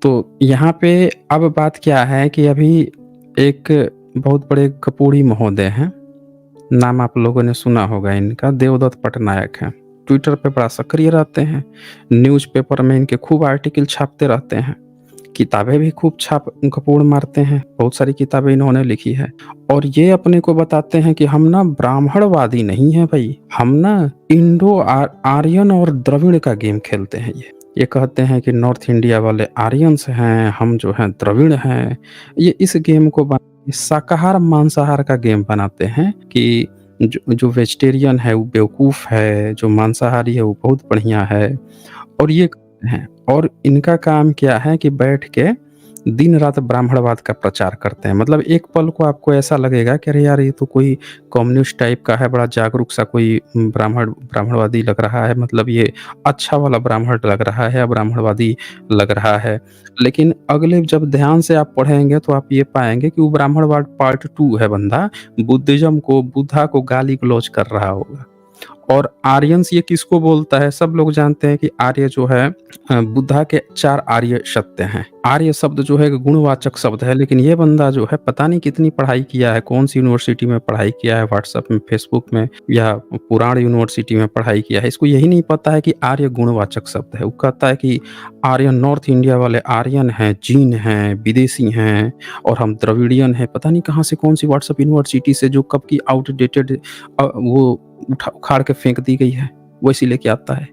तो यहाँ पे अब बात क्या है कि अभी एक बहुत बड़े कपूरी महोदय हैं, नाम आप लोगों ने सुना होगा इनका, देवदत्त पटनायक हैं। ट्विटर पे बड़ा सक्रिय रहते हैं, न्यूज़पेपर में इनके खूब आर्टिकल छापते रहते हैं, किताबें भी खूब छाप कपूर मारते हैं, बहुत सारी किताबें इन्होंने लिखी है। और ये अपने को बताते हैं कि हम ना ब्राह्मणवादी नहीं हैं भाई, हम ना आर्यन और द्रविड़ का गेम खेलते हैं। ये कहते हैं कि नॉर्थ इंडिया वाले आर्यंस हैं, हम जो हैं द्रविड़ हैं। ये इस गेम को शाकाहार मांसाहार का गेम बनाते हैं कि जो वेजिटेरियन है वो बेवकूफ़ है, जो मांसाहारी है वो बहुत बढ़िया है। और ये हैं, और इनका काम क्या है कि बैठ के दिन-रात ब्राह्मणवाद का प्रचार करते हैं। मतलब एक पल को आपको ऐसा लगेगा कि अरे यार, ये तो कोई कम्युनिस्ट टाइप का है, बड़ा जागरूक सा कोई ब्राह्मणवादी लग रहा है, मतलब ये अच्छा वाला ब्राह्मण लग रहा है या ब्राह्मणवादी लग रहा है। लेकिन अगले जब ध्यान से आप पढ़ेंगे तो आप ये पाएँगे कि वो ब्राह्मणवाद पार्ट 2 है बंदा, बुद्धा को गाली-गलौज कर रहा होगा। और आर्यन्स ये किसको बोलता है? सब लोग जानते हैं कि आर्य जो है बुद्धा के 4 आर्य सत्य हैं। आर्य शब्द जो है गुणवाचक शब्द है, लेकिन ये बंदा जो है पता नहीं कितनी पढ़ाई किया है, कौन-सी यूनिवर्सिटी में पढ़ाई किया है, व्हाट्सएप में, फेसबुक में या पुराण यूनिवर्सिटी में पढ़ाई किया है। इसको यही नहीं पता है कि आर्य गुणवाचक शब्द है। वो कहता है कि आर्यन, नॉर्थ इंडिया वाले आर्यन हैं, जीन हैं, विदेशी हैं और हम द्रविडियन हैं। पता नहीं कहाँ से, कौन-सी व्हाट्सएप यूनिवर्सिटी से जो कब की आउटडेटेड वो उखाड़ के फेंक दी गई है, वो इसी लेके आता है।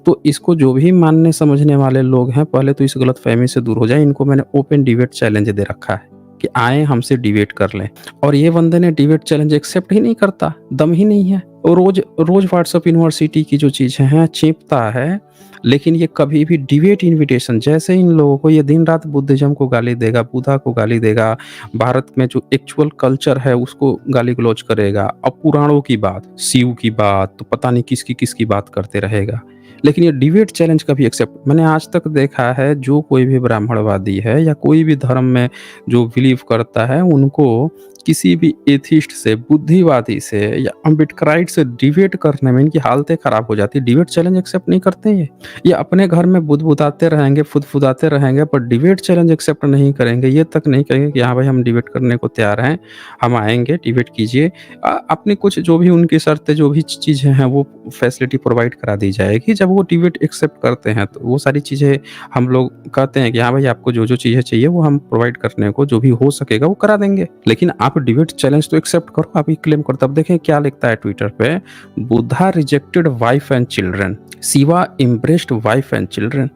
तो इसको जो भी मानने समझने वाले लोग हैं, पहले तो इस गलतफ़हमी से दूर हो जाएँ। इनको मैंने ओपन डिबेट चैलेंज दे रखा है कि आएँ हमसे डिबेट कर लें, और ये बंदे ने डिबेट चैलेंज एक्सेप्ट ही नहीं करता, दम ही नहीं है। और रोज़ व्हाट्सएप यूनिवर्सिटी की जो चीज़ें हैं चीपता है, लेकिन ये कभी भी डिबेट इन्विटेशन, जैसे इन लोगों को ये दिन-रात बुद्धिज़्म को गाली देगा, बुद्धा को गाली देगा, भारत में जो एक्चुअल कल्चर है उसको गाली-गलौज करेगा। अब पुराणों की बात, शिव की बात, तो पता नहीं किसकी बात करते रहेगा। लेकिन ये डिबेट चैलेंज कभी एक्सेप्ट, मैंने आज तक देखा है, जो कोई भी ब्राह्मणवादी है या कोई भी धर्म में जो बिलीव करता है, उनको किसी भी एथिस्ट से, बुद्धिवादी से या अम्बेडकराइट से डिबेट करने में इनकी हालतें खराब हो जाती है। डिबेट चैलेंज एक्सेप्ट नहीं करते ये। ये अपने घर में बुदबुदाते रहेंगे, फुदफुदाते रहेंगे, पर डिबेट चैलेंज एक्सेप्ट नहीं करेंगे। ये तक नहीं कहेंगे कि हाँ भाई, हम डिबेट करने को तैयार हैं, हम आएँगे, डिबेट कीजिए। अपनी कुछ जो भी उनकी शर्तें, जो भी चीज़ें हैं, वो फैसिलिटी प्रोवाइड करा दी जाएगी। जब वो डिबेट एक्सेप्ट करते हैं, तो वो सारी चीज़ें हम लोग कहते हैं कि हाँ भाई, आपको जो चीज़ें चाहिए वो हम प्रोवाइड करने को जो भी हो सकेगा वो करा देंगे। लेकिन आप डिबेट चैलेंज तो एक्सेप्ट करो, आप ये क्लेम करो। तब देखें क्या लिखता है ट्विटर पे, Buddha rejected wife and children, Shiva embraced wife and children.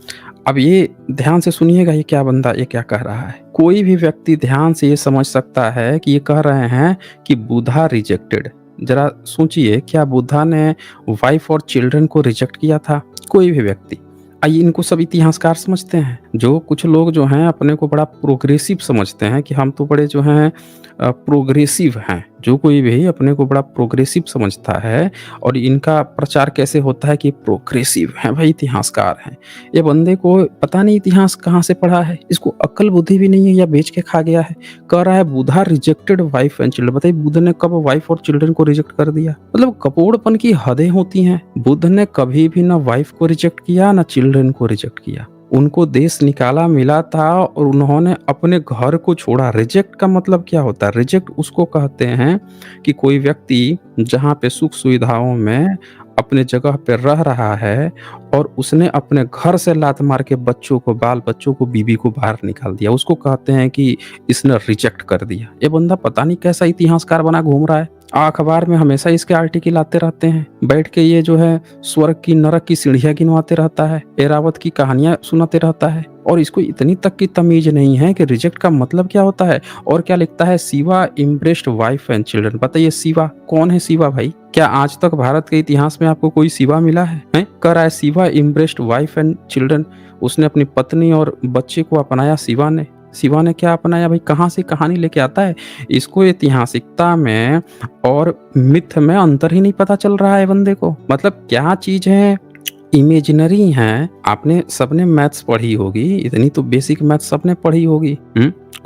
अब ये ध्यान से सुनिएगा, ये क्या कह रहा है। कोई भी व्यक्ति ध्यान से ये समझ सकता है कि ये कह रहे हैं कि बुद्धा रिजेक्टेड। जरा सोचिए, क्या बुद्धा ने वाइफ और चिल्ड्रन को रिजेक्ट किया था? कोई भी व्यक्ति। आइए, इनको सब इतिहासकार समझते हैं। जो कुछ लोग जो हैं अपने को बड़ा प्रोग्रेसिव समझते हैं कि हम तो बड़े जो हैं प्रोग्रेसिव हैं। जो कोई भी अपने को बड़ा प्रोग्रेसिव समझता है, और इनका प्रचार कैसे होता है कि प्रोग्रेसिव हैं भाई, इतिहासकार हैं। ये बंदे को पता नहीं इतिहास कहाँ से पढ़ा है, इसको अक्ल बुद्धि भी नहीं है या बेच के खा गया है। कह रहा है Buddha rejected wife and children. बताइए, बुद्ध ने कब वाइफ और चिल्ड्रन को रिजेक्ट कर दिया? मतलब कपोड़पन की हदें होती हैं। बुद्ध ने कभी भी ना वाइफ को रिजेक्ट किया, ना चिल्ड्रन को रिजेक्ट किया। उनको देश निकाला मिला था और उन्होंने अपने घर को छोड़ा। रिजेक्ट का मतलब क्या होता है? रिजेक्ट उसको कहते हैं कि कोई व्यक्ति जहाँ पे सुख सुविधाओं में अपने जगह पे रह रहा है और उसने अपने घर से लात मार के बच्चों को, बाल बच्चों को, बीबी को बाहर निकाल दिया, उसको कहते हैं कि इसने रिजेक्ट कर दिया। ये बंदा पता नहीं कैसा इतिहासकार बना घूम रहा है। अखबार में हमेशा इसके आर्टिकल आते रहते हैं। बैठ के ये जो है स्वर्ग की नरक की सीढ़ियां गिनवाते रहता है, एरावत की कहानियां सुनाते रहता है, और इसको इतनी तक की तमीज नहीं है कि रिजेक्ट का मतलब क्या होता है। और क्या लिखता है, Shiva impressed wife and children. बताइए, शिवा कौन है? शिवा भाई, क्या आज तक भारत के इतिहास में आपको कोई शिवा मिला है? कह रहा है Shiva impressed wife and children. उसने अपनी पत्नी और बच्चे को अपनाया। शिवा ने क्या अपनाया भाई? कहाँ से कहानी लेके आता है? इसको ऐतिहासिकता में और मिथ में अंतर ही नहीं पता चल रहा है बंदे को। मतलब क्या चीज है, इमेजिनरी हैं। आपने सबने मैथ्स पढ़ी होगी, इतनी तो बेसिक मैथ्स सबने पढ़ी होगी।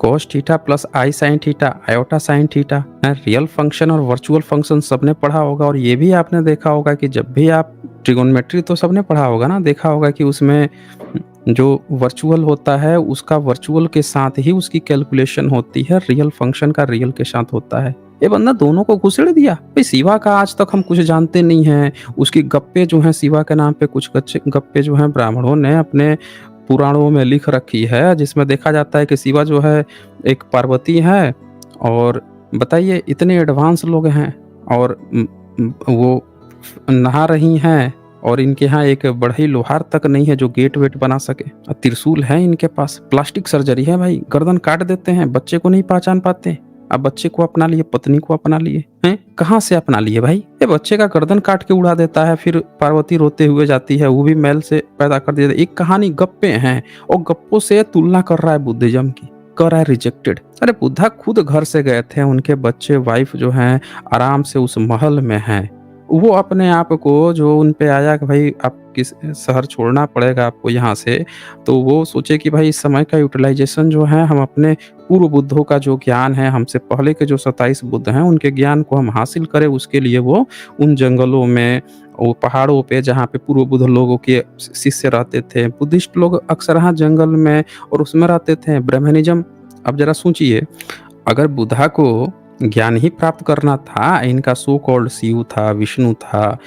cos theta plus i sine theta, iota sine theta, real function और वर्चुअल फंक्शन सबने पढ़ा होगा। और ये भी आपने देखा होगा कि जब भी आप ट्रिगोनोमेट्री तो सबने पढ़ा होगा ना, देखा होगा कि उसमें जो वर्चुअल होता है उसका वर्चुअल के साथ ही उसकी कैलकुलेशन होती है, रियल फंक्शन का रियल के साथ होता है। ये बंदा दोनों को घुसेड़ दिया। भाई शिवा का आज तक हम कुछ जानते नहीं हैं, उसकी गप्पे जो हैं शिवा के नाम पे कुछ कच्चे गप्पे जो हैं ब्राह्मणों ने अपने पुराणों में लिख रखी है, जिसमें देखा जाता है कि शिवा जो है एक पार्वती है। और बताइए इतने एडवांस लोग हैं और वो नहा रही हैं और इनके यहाँ एक बढ़ई लोहार तक नहीं है जो गेट वेट बना सके। त्रिशूल है इनके पास, प्लास्टिक सर्जरी है भाई, गर्दन काट देते हैं, बच्चे को नहीं पहचान पाते। अब बच्चे को अपना लिए, पत्नी को अपना लिए हैं, कहाँ से अपना लिए भाई? ये बच्चे का गर्दन काट के उड़ा देता है, फिर पार्वती रोते हुए जाती है, वो भी मैल से पैदा कर दिया। एक कहानी गप्पे हैं और गप्पों से तुलना कर रहा है बुद्धिज्म की, कर रहा है रिजेक्टेड। अरे बुद्धा खुद घर से गए थे, उनके बच्चे वाइफ जो हैं आराम से उस महल में हैं। वो अपने आप को जो उन पे आया कि भाई आप किस शहर छोड़ना पड़ेगा आपको यहाँ से, तो वो सोचे कि भाई इस समय का यूटिलाइजेशन जो है हम अपने पूर्व बुद्धों का जो ज्ञान है, हमसे पहले के जो 27 बुद्ध हैं उनके ज्ञान को हम हासिल करें। उसके लिए वो उन जंगलों में, वो पहाड़ों पे जहाँ पे पूर्व बुद्ध लोगों के शिष्य रहते थे, बुद्धिस्ट लोग अक्सर हाँ जंगल में और उसमें रहते थे। ब्रह्मनिज्म, अब जरा सोचिए, अगर बुद्धा को ज्ञान ही प्राप्त करना था, इनका सो कॉल्ड शिव था, विष्णु था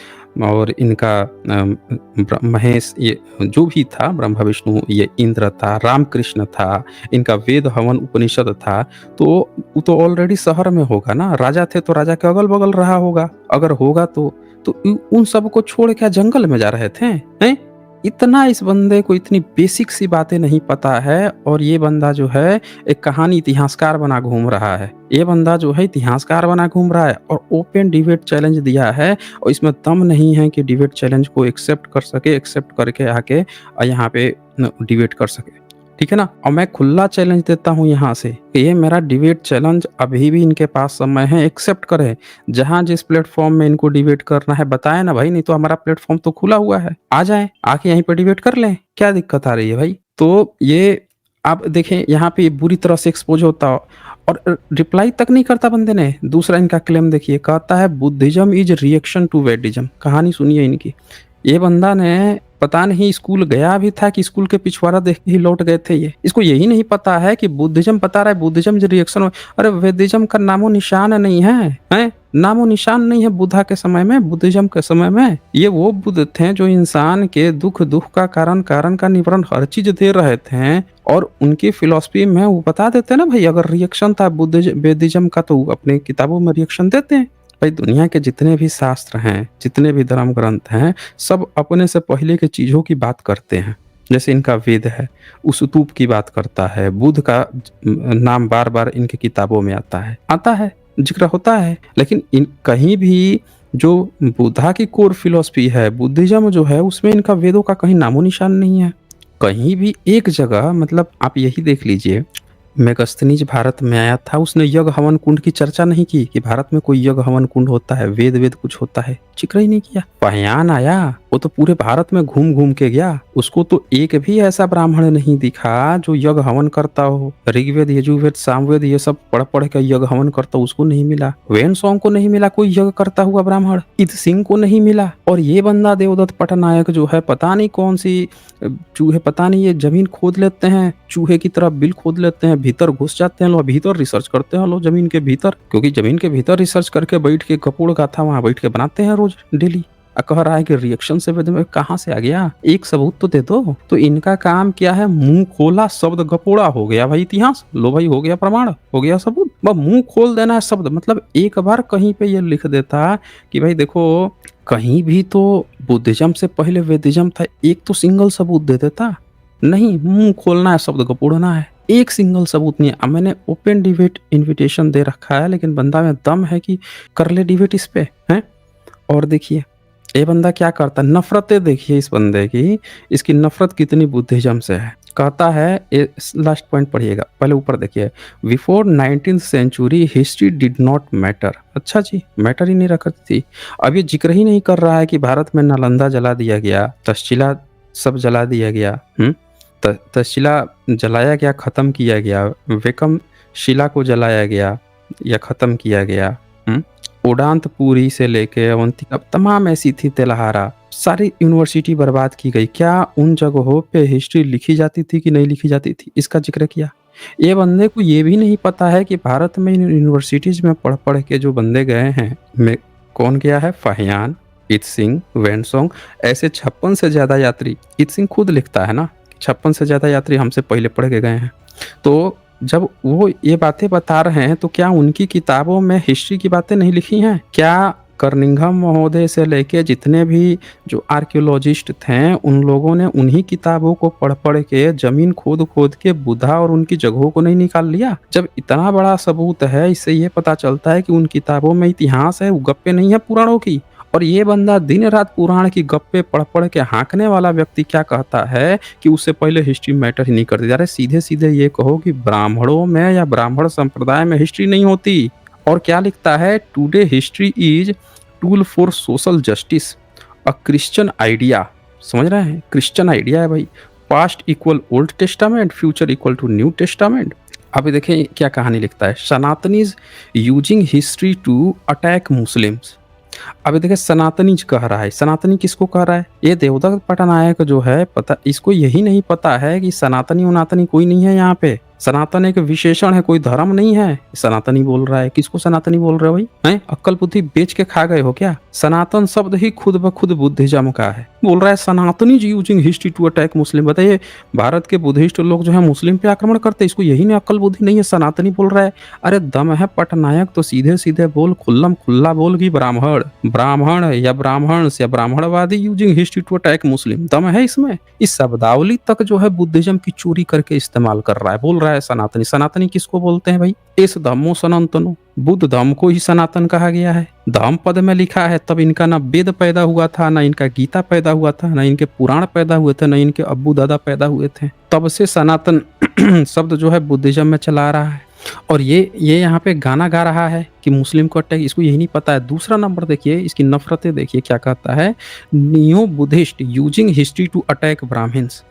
और इनका महेश, ये जो भी था, ब्रह्मा विष्णु, ये इंद्र था, रामकृष्ण था, इनका वेद हवन उपनिषद था, तो वो तो ऑलरेडी शहर में होगा ना। राजा थे तो राजा के अगल बगल रहा होगा, अगर होगा तो उन सबको छोड़ के जंगल में जा रहे थे हैं? इतना इस बंदे को इतनी बेसिक सी बातें नहीं पता है। और ये बंदा जो है एक कहानी इतिहासकार बना घूम रहा है। ये बंदा जो है इतिहासकार बना घूम रहा है और ओपन डिबेट चैलेंज दिया है और इसमें दम नहीं है कि डिबेट चैलेंज को एक्सेप्ट कर सके, एक्सेप्ट करके आके यहाँ पे डिबेट कर सके, ठीक है ना। और मैं खुला चैलेंज देता हूँ यहाँ से कि ये मेरा डिबेट चैलेंज अभी भी इनके पास समय है, एक्सेप्ट करे। जहाँ जिस प्लेटफॉर्म में इनको डिबेट करना है बताए ना भाई, नहीं तो हमारा प्लेटफॉर्म तो खुला हुआ है, आ जाए, आके यहीं पे डिबेट कर लें, क्या दिक्कत आ रही है भाई। तो ये आप देखें यहाँ पे बुरी तरह से एक्सपोज होता और रिप्लाई तक नहीं करता बंदे ने। दूसरा इनका क्लेम देखिए, कहता है बुद्धिज्म इज रिएक्शन टू वेडिज्म। कहानी सुनिए इनकी। ये बंदा ने पता नहीं स्कूल गया भी था कि स्कूल के पिछवाड़ा देख के ही लौट गए थे। ये इसको यही नहीं पता है कि बुद्धिज्म बता रहा है बुद्धिज्म जो रिएक्शन। अरे वेदिज्म का नामो निशान नहीं है, हैं? नामो निशान नहीं है बुद्धा के समय में, बुद्धिज्म के समय में। ये वो बुद्ध थे जो इंसान के दुख का कारण का निवारण हर चीज दे रहे थे। और उनकी फिलॉसफी में वो बता देते ना भाई, अगर रिएक्शन था वेदिज्म का तो अपने किताबों में रिएक्शन देते हैं। भाई दुनिया के जितने भी शास्त्र हैं, जितने भी धर्म ग्रंथ हैं, सब अपने से पहले के चीजों की बात करते हैं। जैसे इनका वेद है, उस स्तूप की बात करता है, बुद्ध का नाम बार बार इनके किताबों में आता है, जिक्र होता है। लेकिन इन कहीं भी जो बुद्धा की कोर फिलॉसफी है, बुद्धिज्म जो है, उसमें इनका वेदों का कहीं नामो निशान नहीं है। कहीं भी एक जगह, मतलब आप यही देख लीजिए, मेगस्थनीज भारत में आया था, उसने यज्ञ हवन कुंड की चर्चा नहीं की कि भारत में कोई यज्ञ हवन कुंड होता है, वेद कुछ होता है, जिक्र ही नहीं किया। पहयान आया, वो तो पूरे भारत में घूम घूम के गया, उसको तो एक भी ऐसा ब्राह्मण नहीं दिखा जो यज्ञ हवन करता हो। ऋग्वेद, यजुर्वेद, सामवेद ये सब पढ़ पढ़ के यज्ञ हवन करता, उसको नहीं मिला। वेन सॉन्ग को नहीं मिला कोई यज्ञ करता हुआ ब्राह्मण, इत सिंह को नहीं मिला। और ये बंदा देवदत्त पटनायक जो है, पता नहीं कौन सी चूहे, पता नहीं ये जमीन खोद लेते हैं, चूहे की तरह बिल खोद लेते हैं, भीतर घुस जाते हैं लोग, भीतर रिसर्च करते हैं लोग जमीन के भीतर, क्योंकि जमीन के भीतर रिसर्च करके बैठ के कपूर गाथा वहां बैठ के बनाते हैं रोज डेली। कह रहा है कि रिएक्शन से वेद में कहाँ से आ गया, एक सबूत तो दे दो। तो इनका काम क्या है, मुंह खोला शब्द गपोड़ा हो गया भाई इतिहास, लो भाई हो गया प्रमाण, हो गया सबूत, बस मुंह खोल देना है शब्द। मतलब एक बार कहीं पे ये लिख देता कि भाई देखो कहीं भी तो बुद्धिज्म से पहले वेदिज्म था, एक तो सिंगल सबूत दे देता। नहीं, मुंह खोलना है, शब्द गपोड़ना है, एक सिंगल सबूत नहीं है। मैंने ओपन डिबेट इनविटेशन दे रखा है, लेकिन बंदा में दम है कि कर ले डिबेट इस पे हैं। और देखिए ये बंदा क्या करता है, नफरतें देखिए इस बंदे की, इसकी नफरत कितनी बुद्धिज्म से है। कहता है, लास्ट पॉइंट पढ़िएगा, पहले ऊपर देखिए, before 19th century history did not matter. अच्छा जी, मैटर ही नहीं रखती थी। अब ये जिक्र ही नहीं कर रहा है कि भारत में नालंदा जला दिया गया, तक्षशिला सब जला दिया गया, तक्षशिला जलाया गया, खत्म किया गया, वेकम शिला को जलाया गया या खत्म किया गया, उड़ांतपुरी से लेके अवंतिका तमाम ऐसी थी, तेलहारा सारी यूनिवर्सिटी बर्बाद की गई। क्या उन जगहों पे हिस्ट्री लिखी जाती थी कि नहीं लिखी जाती थी? इसका ज़िक्र किया। ये बंदे को ये भी नहीं पता है कि भारत में इन यूनिवर्सिटीज़ में पढ़-पढ़ के जो बंदे गए हैं, में कौन गया है? फाहियान, इत-सिंह, वेन-सॉन्ग, ऐसे 56 से ज़्यादा यात्री। इत-सिंह खुद लिखता है ना, 56 से ज़्यादा यात्री हमसे पहले पढ़ के गए हैं। तो जब वो ये बातें बता रहे हैं, तो क्या उनकी किताबों में हिस्ट्री की बातें नहीं लिखी हैं? क्या कर्निंघम महोदय से लेके जितने भी जो आर्कियोलॉजिस्ट थे, उन लोगों ने उन्हीं किताबों को पढ़-पढ़ के ज़मीन खोद-खोद के बुधा और उनकी जगहों को नहीं निकाल लिया? जब इतना बड़ा सबूत है, इससे ये पता चलता है कि उन किताबों में इतिहास है, वो गप्पे नहीं है पुराणों की। और ये बंदा दिन-रात पुराण की गप्पे पढ़-पढ़ के हाँकने वाला व्यक्ति क्या कहता है कि उससे पहले हिस्ट्री मैटर ही नहीं करती। अरे सीधे-सीधे ये कहो कि ब्राह्मणों में या ब्राह्मण संप्रदाय में हिस्ट्री नहीं होती। और क्या लिखता है? Today history is tool for social justice, a Christian idea. समझ रहे हैं? क्रिश्चियन आइडिया है भाई। Past equal old testament, future equal to new testament. अभी देखिए क्या कहानी लिखता है। Sanatanis using history to attack Muslims. अभी देखिए सनातनीज कह रहा है। सनातनी किसको कह रहा है? ये देवदत्त पट्टनायक जो है, पता इसको यही नहीं पता है कि सनातनी वनातनी कोई नहीं है यहाँ पे। सनातन एक विशेषण है, कोई धर्म नहीं है। सनातनी बोल रहा है। किसको सनातनी बोल रहे हो भाई? हैं? अक्ल बुद्धि बेच के खा गए हो क्या? सनातन शब्द ही खुद ब खुद बुद्धिज्म का है। बोल रहा है सनातनी यूजिंग हिस्ट्री टू अटैक मुस्लिम। बताइए, भारत के बुद्धिस्ट लोग जो है मुस्लिम पे आक्रमण करते, इसको यही नहीं अक्ल बुद्धि नहीं है, सनातनी बोल रहा है। अरे दम है पट्टनायक तो सीधे सीधे बोल, खुल्लम खुल्ला बोल कि ब्राह्मण ब्राह्मण या ब्राह्मण्स या ब्राह्मणवादी यूजिंग हिस्ट्री टू अटैक मुस्लिम। दम है इसमें। इस शब्दावली तक जो है बुद्धिज्म की चोरी करके इस्तेमाल कर रहा है। बोल रहा है सनातनी। सनातनी किसको बोलते हैं भाई? इस धम्मो सनातनो। बुद्ध धम्म को ही सनातन कहा गया है। धम्म पद में लिखा है। तब इनका ना वेद पैदा हुआ था, ना इनका गीता पैदा हुआ था, ना इनके पुराण पैदा हुए थे, ना इनके अब्बू दादा पैदा हुए थे। तब से सनातन शब्द जो है बुद्धिज्म में चला रहा है। और ये यहाँ पे गाना गा रहा है कि मुस्लिम को अटैक, इसको यही नहीं पता है। दूसरा नंबर देखिए, इसकी नफरतें देखिए क्या कहता है। Neo Buddhist using history to attack Brahmins.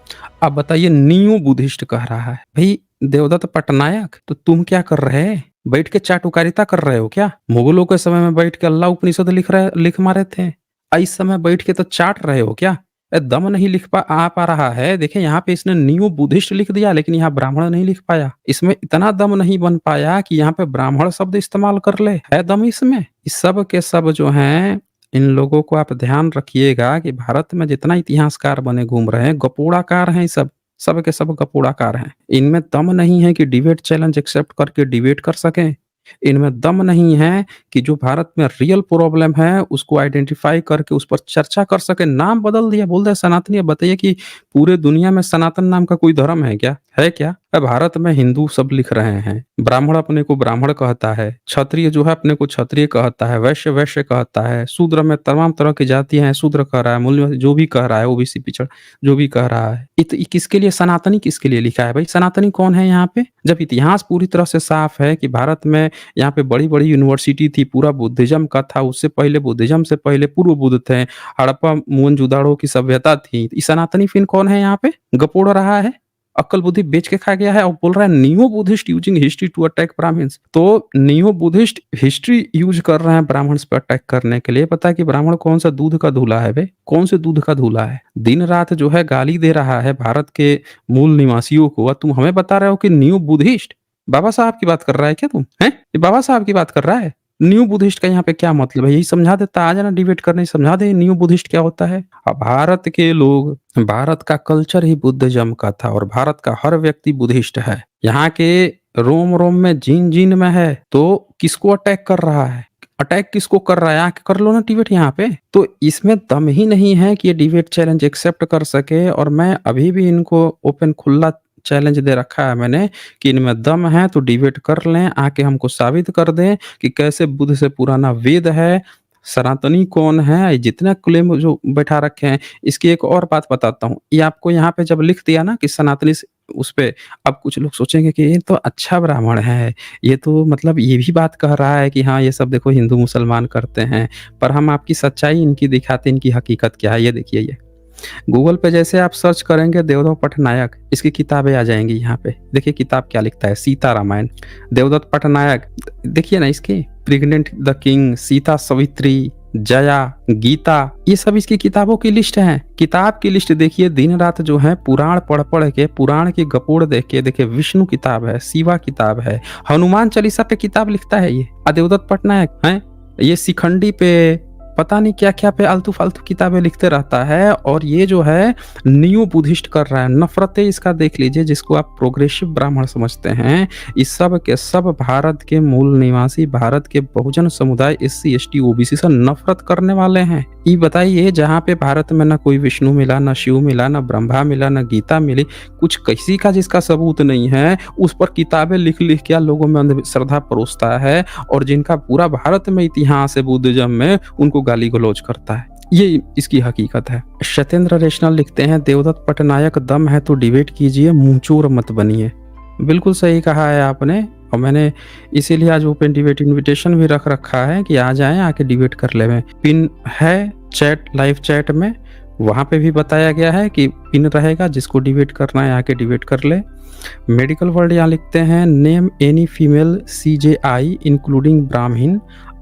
अब बताइए, नियो बुद्धिस्ट कह रहा है भाई देवदत्त पट्टनायक, तो तुम क्या कर रहे हैं? बैठ के चाटुकारिता कर रहे हो क्या? मुगलों के समय में बैठ के अल्लाह उपनिषद लिख मारे थे। इस समय बैठ के तो चाट रहे हो क्या? दम नहीं लिख पा रहा है। देखिए यहाँ पे इसने न्यू बुद्धिस्ट लिख दिया, लेकिन यहाँ ब्राह्मण नहीं लिख पाया। इसमें इतना दम नहीं बन पाया कि यहाँ पे ब्राह्मण शब्द इस्तेमाल कर ले। है दम इसमें? इस सब के सब जो हैं, इन लोगों को आप ध्यान रखिएगा कि भारत में जितना इतिहासकार बने घूम रहे हैं, गपोड़ाकार हैं। सब के सब गपोड़ाकार हैं। इनमें दम नहीं है कि डिबेट चैलेंज एक्सेप्ट करके डिबेट कर सकें। इनमें दम नहीं है कि जो भारत में रियल प्रॉब्लम है उसको आइडेंटिफाई करके उस पर चर्चा कर सके। नाम बदल दिया, बोल रहे सनातनी। अब बताइए कि पूरे दुनिया में सनातन नाम का कोई धर्म है क्या? है क्या? अब भारत में हिंदू सब लिख रहे हैं। ब्राह्मण अपने को ब्राह्मण कहता है, क्षत्रिय जो है अपने को क्षत्रिय कहता है, वैश्य वैश्य कहता है, शूद्र में तमाम तरह की जातियां हैं, शूद्र कह रहा है, मूल्य जो भी कह रहा है, ओबीसी पिछड़ जो भी कह रहा है। किसके लिए सनातनी, किसके लिए लिखा है भाई? सनातनी कौन है यहाँ पे? जब इतिहास पूरी तरह से साफ है कि भारत में यहाँ पे बड़ी-बड़ी यूनिवर्सिटी थी, पूरा बुद्धिज्म का था। उससे पहले बुद्धिज्म से पहले पूर्व बुद्ध थे, हड़प्पा मोहनजोदड़ो की सभ्यता थी। ये सनातनी फिर कौन है यहाँ पे? गपोड़ रहा है, अक्ल बुद्धि बेच के खा गया है और बोल रहा है neo Buddhist using history to attack Brahmins. तो नियो बुद्धिस्ट हिस्ट्री यूज कर रहे हैं ब्राह्मण्स पर अटैक करने के लिए। पता है कि ब्राह्मण कौन सा दूध का धूला है बे? कौन से दूध का धूला है? दिन रात जो है गाली दे रहा है भारत के मूल निवासियों को, और तुम हमें बता रहे हो कि नियो बुद्धिस्ट। बाबा साहब की बात कर रहा है क्या तुम? हैं? ये बाबा साहब की बात कर रहा है। न्यू बुद्धिस्ट का यहाँ पे क्या मतलब है? यही समझा देता। आ जाना डिबेट करने, समझा दे न्यू बुद्धिस्ट क्या होता है। अब भारत के लोग, भारत का कल्चर ही बुद्धिज्म का था और भारत का हर व्यक्ति बुद्धिस्ट है। यहाँ के रोम रोम में जीन जीन में है। तो किसको अटैक कर रहा है? अटैक किसको कर रहा है? आके कर लो ना डिबेट यहाँ पे। तो इसमें दम ही नहीं है कि ये डिबेट चैलेंज एक्सेप्ट कर सके। और मैं अभी भी इनको ओपन खुला चैलेंज दे रखा है मैंने कि इनमें दम है तो डिबेट कर लें, आके हमको साबित कर दें कि कैसे बुद्ध से पुराना वेद है, सनातनी कौन है। जितने क्लेम जो बैठा रखे हैं। इसकी एक और बात बताता हूँ। ये आपको यहाँ पे जब लिख दिया ना कि सनातनी उस पे, अब कुछ लोग सोचेंगे कि ये तो अच्छा ब्राह्मण है, ये तो मतलब ये भी बात कह रहा है कि हाँ ये सब देखो हिंदू मुसलमान करते हैं। पर हम आपकी सच्चाई इनकी दिखाते, इनकी हकीकत क्या है। ये देखिए, ये गूगल पे जैसे आप सर्च करेंगे देवदत्त पट्टनायक, इसकी किताबें आ जाएंगी यहाँ पे। देखिए किताब क्या लिखता है। सीता रामायण, देवदत्त पट्टनायक। देखिए ना इसके, pregnant the king, Sita Savitri, Jaya, Gita, ये सब इसकी किताबों की लिस्ट है। किताब की लिस्ट देखिए, दिन रात जो है पुराण पढ़ पढ़ के, पुराण की गपोड़ देख के, देखिए विष्णु किताब है, शिवा किताब है, हनुमान चालीसा पे किताब लिखता है ये देवदत्त पटनायक है। ये शिखंडी पे पता नहीं क्या क्या पे आलतू फालतू किताबें लिखते रहता है, और ये जो है न्यू बुद्धिस्ट कर रहा है। नफरतें इसका देख लीजिए, जिसको आप प्रोग्रेसिव ब्राह्मण समझते हैं, इस सब के सब भारत के मूल निवासी, भारत के बहुजन समुदाय SC ST OBC से नफरत करने वाले हैं। ये बताइए, जहाँ पे भारत में ना कोई विष्णु मिला, ना शिव मिला, ना ब्रह्मा मिला, ना गीता मिली, कुछ किसी का जिसका सबूत नहीं है, उस पर किताबें लिख लिख के लोगों में अंधश्रद्धा परोसता है, और जिनका पूरा भारत में इतिहास है बुद्धिज्म में, उनको गाली गलौज करता है। ये इसकी हकीकत है। सत्येंद्र रेशनल लिखते हैं, देवदत्त पटनायक दम है तो डिबेट कीजिए, मुंहचोर मत बनिए। बिल्कुल सही कहा है आपने, और मैंने इसीलिए आज ओपन डिबेट इनविटेशन भी रख रखा है कि आ जाएं, आके डिबेट कर लें। पिन है चैट, लाइव चैट में, वहाँ पे भी बताया गया है कि पिन रहेगा, जिसको डिबेट करना है आके डिबेट कर ले। मेडिकल वर्ल्ड यहाँ लिखते हैं, name any female CJI including ब्राह्मण,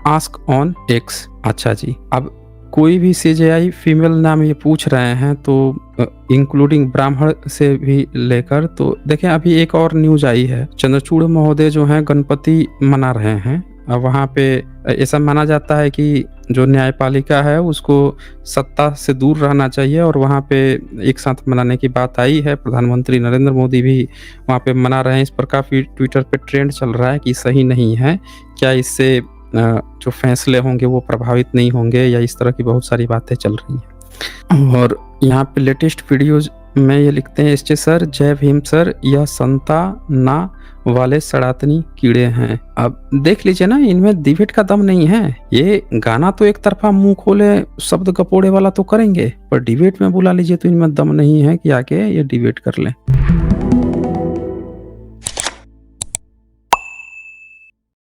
आस्क ऑन X। अच्छा जी, अब कोई भी CJI फीमेल नाम ये पूछ रहे हैं, तो इंक्लूडिंग ब्राह्मण से भी लेकर, तो देखें अभी एक और न्यूज आई है, चंद्रचूड़ महोदय जो हैं गणपति मना रहे हैं। अब वहाँ पे ऐसा माना जाता है कि जो न्यायपालिका है उसको सत्ता से दूर रहना चाहिए, और वहाँ पे एक साथ मनाने की बात आई है। प्रधानमंत्री नरेंद्र मोदी भी वहाँ पे मना रहे हैं। इस पर काफ़ी ट्विटर पे ट्रेंड चल रहा है कि सही नहीं है, क्या इससे जो फैसले होंगे वो प्रभावित नहीं होंगे, या इस तरह की बहुत सारी बातें चल रही हैं। और यहाँ पे लेटेस्ट वीडियोज में ये लिखते हैं, SJ सर जय भीम सर, यह संता ना वाले सनातनी कीड़े हैं। अब देख लीजिए ना, इनमें डिबेट का दम नहीं है। ये गाना तो एक तरफा मुंह खोले शब्द गपोड़े वाला तो करेंगे, पर डिबेट में बुला लीजिए तो इनमें दम नहीं है कि आके ये डिबेट कर लें।